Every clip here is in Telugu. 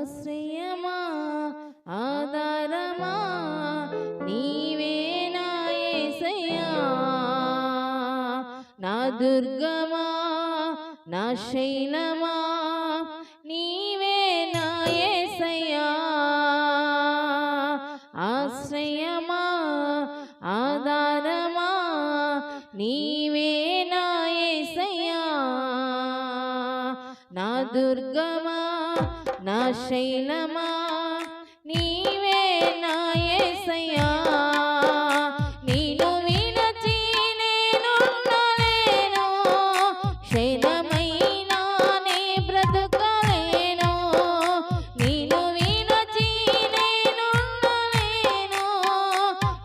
ఆశ్రయమా ఆధారమా నీవే నా యేసయ్యా, నా దుర్గమా నా శైలమా నీవే నా యేసయ్యా. ఆశ్రయమా ఆధారమా నీవే నా యేసయ్యా, నా దుర్గమా నా శైలమా నీవే నా యేసయ్యా. నిన్ను విడచి నేనుండలేను, శైలమైనా నే బ్రతుకలేను. నిన్ను విడచి నేనుండలేను,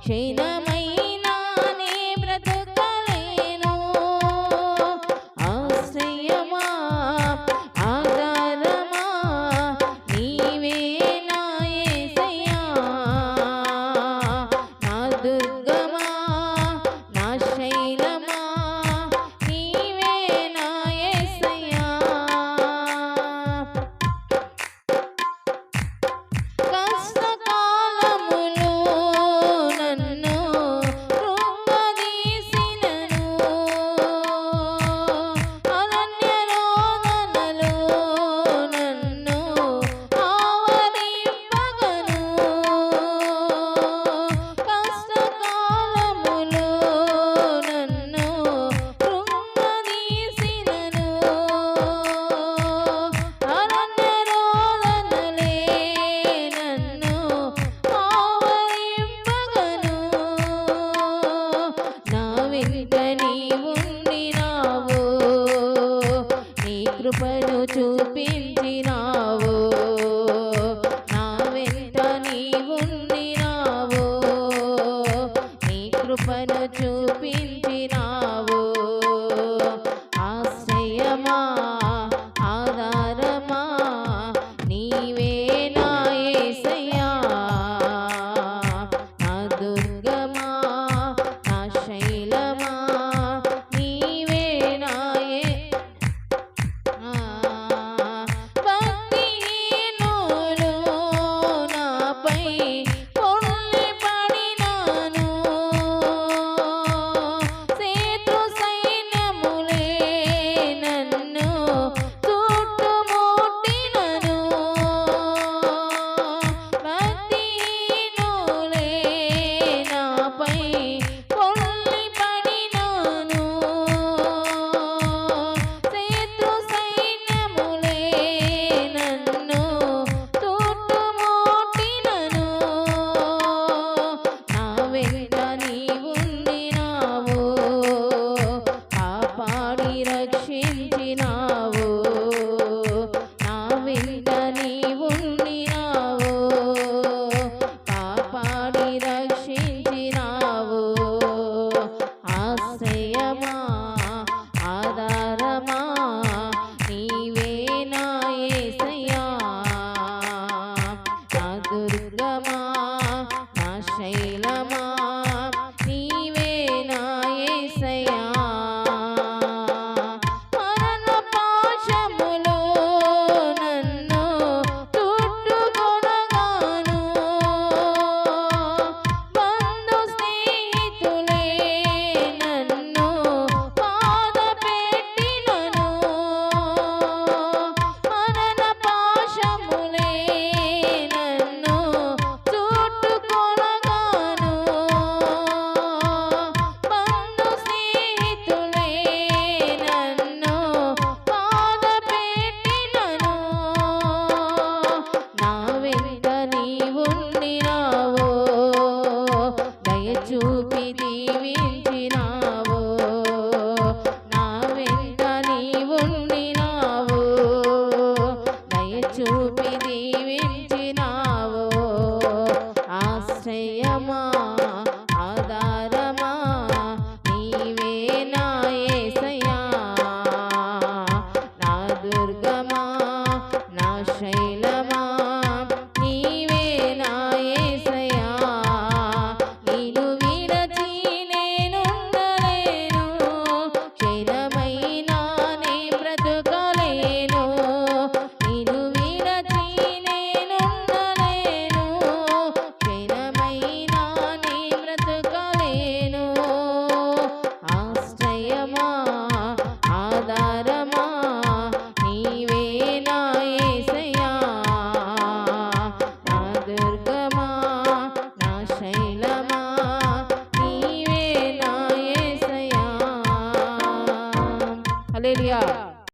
శైలమైనా నే బ్రతుకలేను. ఆశ్రయమా ఆధారమా నీవే నా యేసయ్యా, నా దుర్గమా నా శైలమా నీవే నా యేసయ్యా. కష్టకాలములో నన్ను కృంగదీసినను, అరణ్య రోదనలో నన్ను ఆవరింపగను. కష్టకాలములో నన్ను కృంగదీసినను, అరణ్య రోదనలే నన్ను ఆవరింపగను. నా వెంట నీవుండినావు, నీ కృపను చూపించినావు. నా వెంట నీవుండినావు, నీ కృపను చూపించినావు. ఆశ్రయమా ఆధారమా నీవే నా యేసయ్యా, నా దుర్గమా నా శైలమా నీవే నా భక్తిహీనులు నాపై పొర్లి పడినాను, శత్రు సైన్యములే నన్ను చుట్టుముట్టినను. భక్తిహీనులే నాపై పొర్లి పడినాను, శత్రు సైన్యములే నన్ను చుట్టుముట్టినను. నా వెంట నీవుండినావు, కాపాడి రక్షించినావు. నా వెంట నీవుండినావు, కాపాడి రక్షించినావు. ఆశ్రయమా ఆధారమా నీవే నా యేసయ్యా, నా దుర్గమా నా శైలమా నీవే నా యేసయ్యా. మరణ పాశములో నన్ను చుట్టుకొనగాను, బంధు స్నేహితులే నన్ను బాధపెట్టినను. మరణ పాశములే నన్ను చుట్టుకొనగాను, బంధు స్నేహితులే నన్ను బాధపెట్టినను. నా వెంట నీవుండినావు, దయ చూపి దీవించినావు. నా వెంట నీవుండినావు, దయ చూపి దీవించినావు.